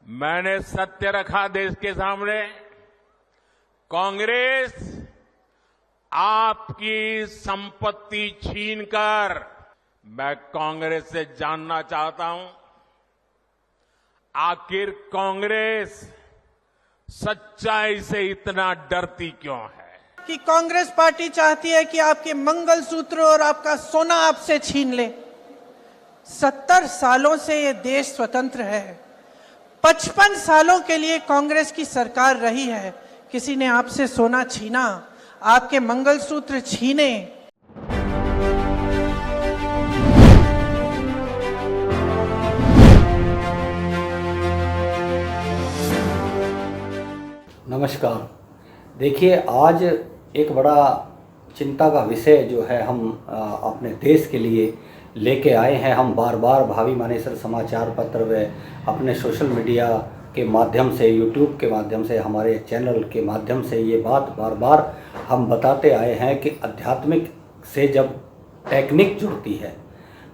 मैंने सत्य रखा देश के सामने। कांग्रेस आपकी संपत्ति छीनकर, मैं कांग्रेस से जानना चाहता हूं, आखिर कांग्रेस सच्चाई से इतना डरती क्यों है? कि कांग्रेस पार्टी चाहती है कि आपके मंगलसूत्र और आपका सोना आपसे छीन ले। 70 सालों से ये देश स्वतंत्र है। 55 सालों के लिए कांग्रेस की सरकार रही है। किसी ने आपसे सोना छीना, आपके मंगलसूत्र छीने। नमस्कार। देखिए, आज एक बड़ा चिंता का विषय जो है हम अपने देश के लिए लेके आए हैं। हम बार बार भावी मानेसर समाचार पत्र व अपने सोशल मीडिया के माध्यम से, यूट्यूब के माध्यम से, हमारे चैनल के माध्यम से ये बात बार बार हम बताते आए हैं कि आध्यात्मिक से जब टेक्निक जुड़ती है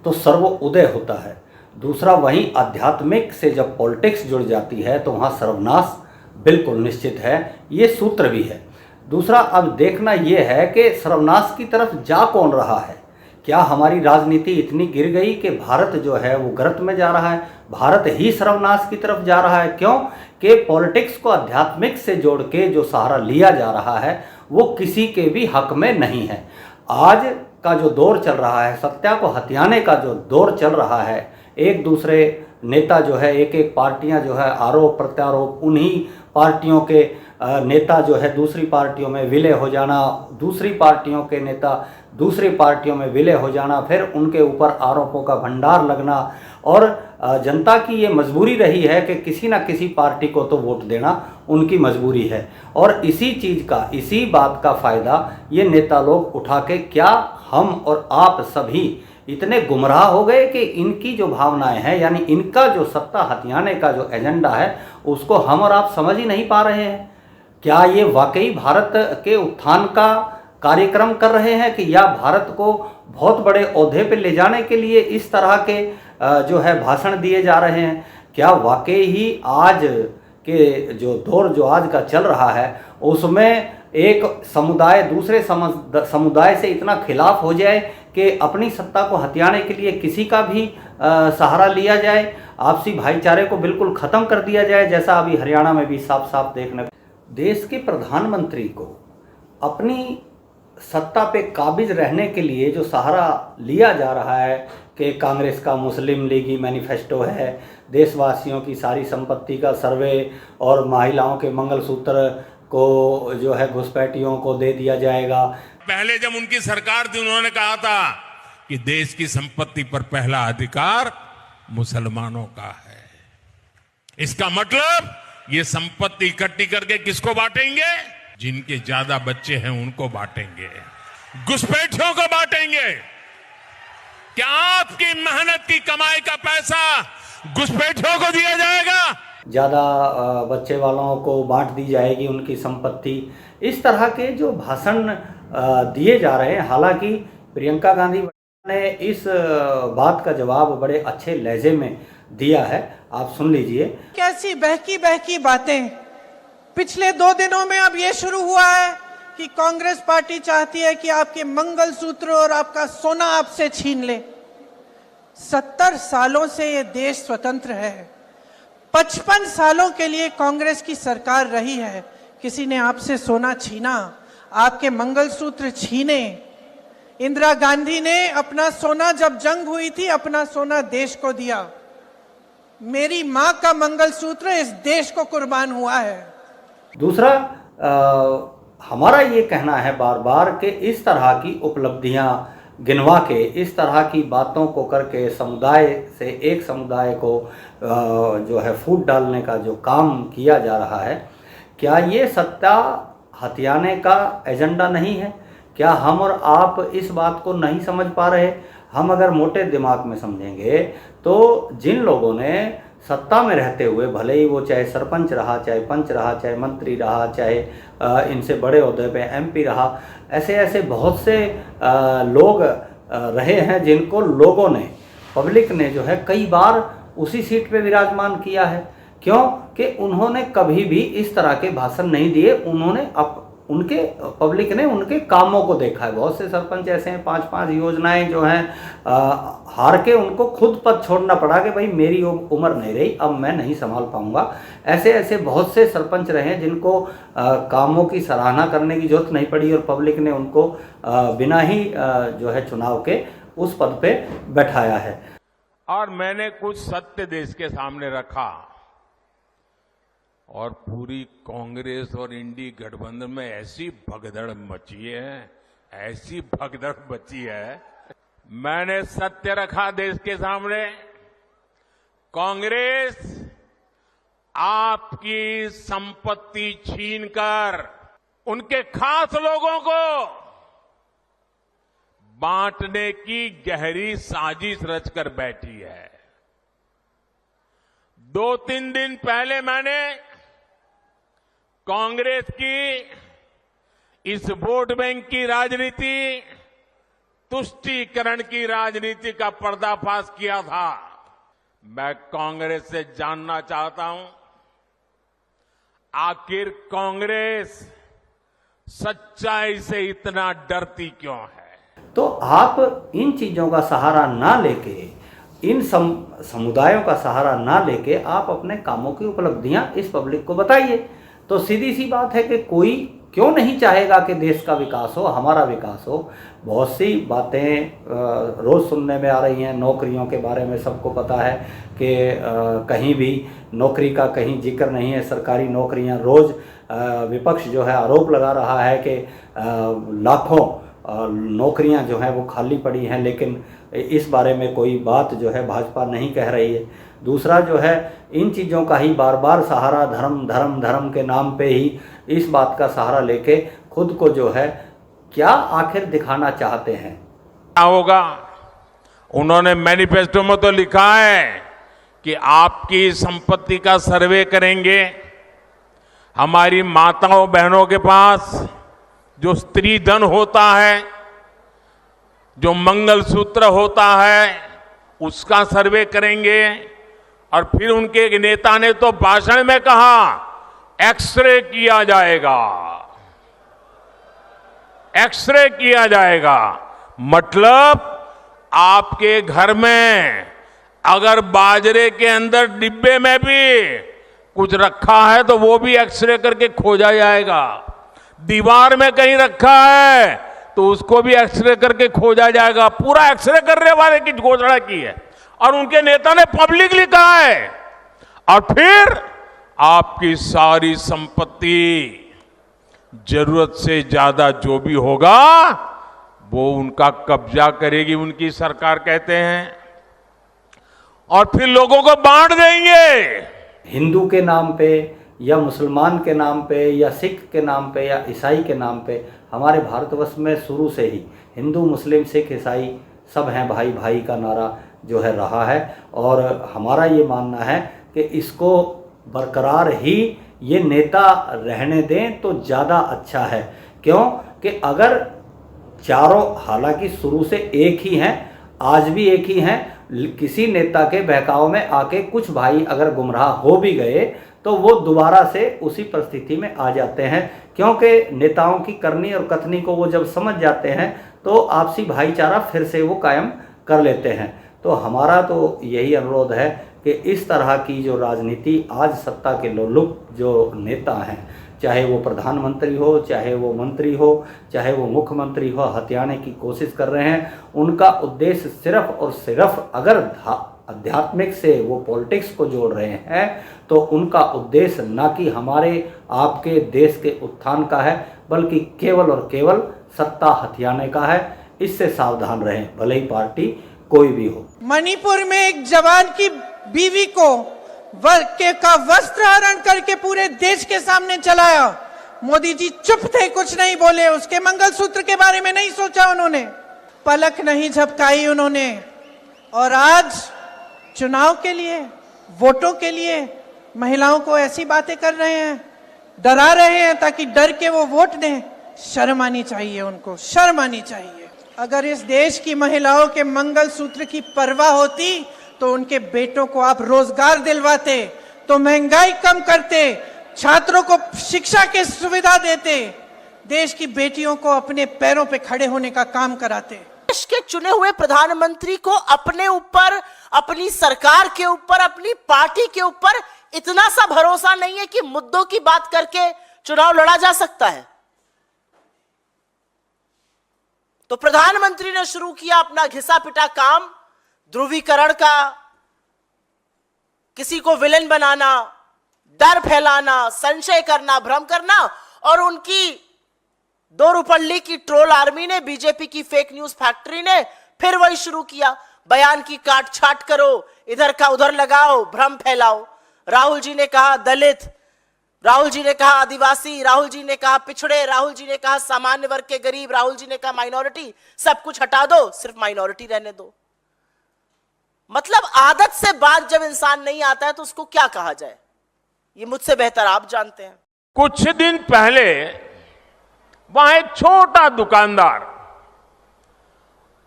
तो सर्वोदय होता है। दूसरा, वहीं आध्यात्मिक से जब पॉलिटिक्स जुड़ जाती है तो वहाँ सर्वनाश बिल्कुल निश्चित है। ये सूत्र भी है। दूसरा, अब देखना यह है कि सर्वनाश की तरफ जा कौन रहा है। क्या हमारी राजनीति इतनी गिर गई कि भारत जो है वो गर्त में जा रहा है, भारत ही सर्वनाश की तरफ जा रहा है? क्यों कि पॉलिटिक्स को आध्यात्मिक से जोड़ के जो सहारा लिया जा रहा है वो किसी के भी हक में नहीं है। आज का जो दौर चल रहा है, सत्ता को हथियाने का जो दौर चल रहा है, एक दूसरे नेता जो है, एक एक पार्टियां जो है आरोप प्रत्यारोप, उन्हीं पार्टियों के नेता जो है दूसरी पार्टियों में विलय हो जाना, दूसरी पार्टियों के नेता दूसरी पार्टियों में विलय हो जाना, फिर उनके ऊपर आरोपों का भंडार लगना। और जनता की ये मजबूरी रही है कि किसी ना किसी पार्टी को तो वोट देना उनकी मजबूरी है। और इसी चीज़ का, इसी बात का फ़ायदा ये नेता लोग उठा के, क्या हम और आप सभी इतने गुमराह हो गए कि इनकी जो भावनाएं हैं, यानी इनका जो सत्ता हथियाने का जो एजेंडा है, उसको हम और आप समझ ही नहीं पा रहे हैं? क्या ये वाकई भारत के उत्थान का कार्यक्रम कर रहे हैं कि या भारत को बहुत बड़े ओहदे पे ले जाने के लिए इस तरह के जो है भाषण दिए जा रहे हैं? क्या वाकई ही आज के जो दौर जो आज का चल रहा है उसमें एक समुदाय दूसरे समुदाय से इतना खिलाफ हो जाए कि अपनी सत्ता को हथियाने के लिए किसी का भी सहारा लिया जाए, आपसी भाईचारे को बिल्कुल ख़त्म कर दिया जाए, जैसा अभी हरियाणा में भी साफ साफ देखने। देश के प्रधानमंत्री को अपनी सत्ता पे काबिज रहने के लिए जो सहारा लिया जा रहा है कि कांग्रेस का मुस्लिम लीगी मैनिफेस्टो है, देशवासियों की सारी संपत्ति का सर्वे और महिलाओं के मंगलसूत्र को जो है घुसपैठियों को दे दिया जाएगा। पहले जब उनकी सरकार थी उन्होंने कहा था कि देश की संपत्ति पर पहला अधिकार मुसलमानों का है। इसका मतलब ये संपत्ति इकट्ठी करके किसको बांटेंगे? जिनके ज्यादा बच्चे हैं उनको बांटेंगे, घुसपैठियों को बांटेंगे। क्या आपकी मेहनत की कमाई का पैसा घुसपैठियों को दिया जाएगा? ज़्यादा बच्चे वालों को बांट दी जाएगी उनकी संपत्ति। इस तरह के जो भाषण दिए जा रहे हैं। हालांकि प्रियंका गांधी ने इस बात का जवाब बड़े अच्छे लहजे में दिया है, आप सुन लीजिए। कैसी बहकी बहकी बातें। पिछले 2 दिनों में अब ये शुरू हुआ है कि कांग्रेस पार्टी चाहती है कि आपके मंगलसूत्र और आपका सोना आपसे छीन ले। 70 सालों से ये देश स्वतंत्र है। 55 सालों के लिए कांग्रेस की सरकार रही है। किसी ने आपसे सोना छीना, आपके मंगलसूत्र छीने। इंदिरा गांधी ने अपना सोना, जब जंग हुई थी, अपना सोना देश को दिया। मेरी मां का मंगलसूत्र इस देश को कुर्बान हुआ है। दूसरा, हमारा ये कहना है बार बार कि इस तरह की उपलब्धियां गिनवा के, इस तरह की बातों को करके समुदाय से एक समुदाय को जो है फूट डालने का जो काम किया जा रहा है, क्या ये सत्ता हथियाने का एजेंडा नहीं है? क्या हम और आप इस बात को नहीं समझ पा रहे? हम अगर मोटे दिमाग में समझेंगे तो जिन लोगों ने सत्ता में रहते हुए, भले ही वो चाहे सरपंच रहा, चाहे पंच रहा, चाहे मंत्री रहा, चाहे इनसे बड़े ओहदे पे एमपी रहा, ऐसे ऐसे बहुत से लोग रहे हैं जिनको लोगों ने, पब्लिक ने जो है कई बार उसी सीट पे विराजमान किया है। क्यों कि उन्होंने कभी भी इस तरह के भाषण नहीं दिए। उन्होंने उनके पब्लिक ने उनके कामों को देखा है। बहुत से सरपंच ऐसे हैं, 5-5 योजनाएं जो हैं हार के उनको खुद पद छोड़ना पड़ा कि भाई मेरी उम्र नहीं रही, अब मैं नहीं संभाल पाऊंगा। ऐसे ऐसे बहुत से सरपंच रहे हैं जिनको कामों की सराहना करने की जरूरत नहीं पड़ी और पब्लिक ने उनको बिना ही जो है चुनाव के उस पद पे बैठाया है। और मैंने कुछ सत्य देश के सामने रखा और पूरी कांग्रेस और इंडी गठबंधन में ऐसी भगदड़ मची है, ऐसी भगदड़ मची है। मैंने सत्य रखा देश के सामने। कांग्रेस आपकी संपत्ति छीनकर उनके खास लोगों को बांटने की गहरी साजिश रचकर बैठी है। 2-3 दिन पहले मैंने कांग्रेस की इस वोट बैंक की राजनीति, तुष्टीकरण की राजनीति का पर्दाफाश किया था। मैं कांग्रेस से जानना चाहता हूं, आखिर कांग्रेस सच्चाई से इतना डरती क्यों है? तो आप इन चीजों का सहारा ना लेके, इन समुदायों का सहारा ना लेके आप अपने कामों की उपलब्धियां इस पब्लिक को बताइए। तो सीधी सी बात है कि कोई क्यों नहीं चाहेगा कि देश का विकास हो, हमारा विकास हो। बहुत सी बातें रोज़ सुनने में आ रही हैं। नौकरियों के बारे में सबको पता है कि कहीं भी नौकरी का कहीं जिक्र नहीं है। सरकारी नौकरियां रोज़ विपक्ष जो है आरोप लगा रहा है कि लाखों नौकरियां जो हैं वो खाली पड़ी हैं, लेकिन इस बारे में कोई बात जो है भाजपा नहीं कह रही है। दूसरा जो है इन चीज़ों का ही बार बार सहारा धर्म के नाम पे ही इस बात का सहारा लेके खुद को जो है क्या आखिर दिखाना चाहते हैं। क्या होगा? उन्होंने मैनिफेस्टो में तो लिखा है कि आपकी संपत्ति का सर्वे करेंगे। हमारी माताओं बहनों के पास जो स्त्री धन होता है, जो मंगलसूत्र होता है, उसका सर्वे करेंगे। और फिर उनके एक नेता ने तो भाषण में कहा एक्सरे किया जाएगा, एक्सरे किया जाएगा। मतलब आपके घर में अगर बाजरे के अंदर डिब्बे में भी कुछ रखा है तो वो भी एक्सरे करके खोजा जाएगा। दीवार में कहीं रखा है तो उसको भी एक्सरे करके खोजा जाएगा। पूरा एक्सरे करने वाले की घोषणा की है और उनके नेता ने पब्लिकली कहा है। और फिर आपकी सारी संपत्ति, जरूरत से ज्यादा जो भी होगा वो उनका कब्जा करेगी उनकी सरकार, कहते हैं, और फिर लोगों को बांट देंगे। हिंदू के नाम पे या मुसलमान के नाम पे या सिख के नाम पे या ईसाई के नाम पे हमारे भारतवर्ष में शुरू से ही हिंदू मुस्लिम सिख ईसाई सब हैं भाई भाई का नारा जो है रहा है। और हमारा ये मानना है कि इसको बरकरार ही ये नेता रहने दें तो ज़्यादा अच्छा है। क्यों कि अगर चारों, हालांकि शुरू से एक ही हैं, आज भी एक ही हैं, किसी नेता के बहकाव में आके कुछ भाई अगर गुमराह हो भी गए तो वो दोबारा से उसी परिस्थिति में आ जाते हैं। क्योंकि नेताओं की करनी और कथनी को वो जब समझ जाते हैं तो आपसी भाईचारा फिर से वो कायम कर लेते हैं। तो हमारा तो यही अनुरोध है कि इस तरह की जो राजनीति आज सत्ता के लोलुप जो नेता हैं, चाहे वो प्रधानमंत्री हो, चाहे वो मंत्री हो, चाहे वो मुख्यमंत्री हो, हथियाने की कोशिश कर रहे हैं। उनका उद्देश्य सिर्फ और सिर्फ अगर आध्यात्मिक से वो पॉलिटिक्स को जोड़ रहे हैं तो उनका उद्देश्य ना कि हमारे आपके देश के उत्थान का है, बल्कि केवल और केवल सत्ता हथियाने का है। इससे सावधान रहें, भले ही पार्टी कोई भी हो। मणिपुर में एक जवान की बीवी को का वस्त्र हरण करके पूरे देश के सामने चलाया। मोदी जी चुप थे, कुछ नहीं बोले। उसके मंगलसूत्र के बारे में नहीं सोचा उन्होंने, पलक नहीं झपकाई उन्होंने। और आज चुनाव के लिए, वोटों के लिए महिलाओं को ऐसी बातें कर रहे हैं, डरा रहे हैं ताकि डर के वो वोट दें। शर्म आनी चाहिए उनको, शर्म आनी चाहिए। अगर इस देश की महिलाओं के मंगलसूत्र की परवाह होती तो उनके बेटों को आप रोजगार दिलवाते, तो महंगाई कम करते, छात्रों को शिक्षा की सुविधा देते, देश की बेटियों को अपने पैरों पे खड़े होने का काम कराते। देश के चुने हुए प्रधानमंत्री को अपने ऊपर, अपनी सरकार के ऊपर, अपनी पार्टी के ऊपर इतना सा भरोसा नहीं है कि मुद्दों की बात करके चुनाव लड़ा जा सकता है। तो प्रधानमंत्री ने शुरू किया अपना घिसा पिटा काम, ध्रुवीकरण का, किसी को विलेन बनाना, डर फैलाना, संशय करना, भ्रम करना, और उनकी दो रुपल्ली की ट्रोल आर्मी ने, बीजेपी की फेक न्यूज फैक्ट्री ने फिर वही शुरू किया। बयान की काट छाट करो, इधर का उधर लगाओ, भ्रम फैलाओ। राहुल जी ने कहा दलित, राहुल जी ने कहा आदिवासी, राहुल जी ने कहा पिछड़े, राहुल जी ने कहा सामान्य वर्ग के गरीब, राहुल जी ने कहा माइनॉरिटी। सब कुछ हटा दो, सिर्फ माइनॉरिटी रहने दो। मतलब आदत से बात जब इंसान नहीं आता है तो उसको क्या कहा जाए, ये मुझसे बेहतर आप जानते हैं। कुछ दिन पहले वहां एक छोटा दुकानदार,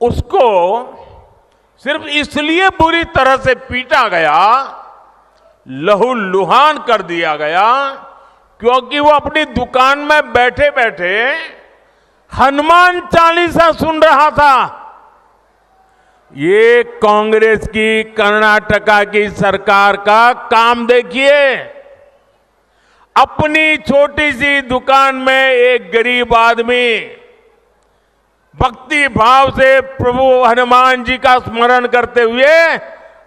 उसको सिर्फ इसलिए बुरी तरह से पीटा गया, लहूलुहान कर दिया गया, क्योंकि वो अपनी दुकान में बैठे बैठे हनुमान चालीसा सुन रहा था। ये कांग्रेस की कर्नाटका की सरकार का काम देखिए। अपनी छोटी सी दुकान में एक गरीब आदमी भक्ति भाव से प्रभु हनुमान जी का स्मरण करते हुए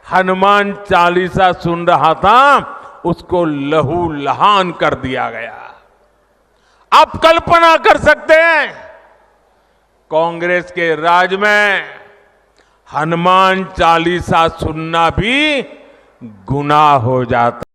हनुमान चालीसा सुन रहा था, उसको लहूलुहान कर दिया गया। आप कल्पना कर सकते हैं, कांग्रेस के राज में हनुमान चालीसा सुनना भी गुनाह हो जाता।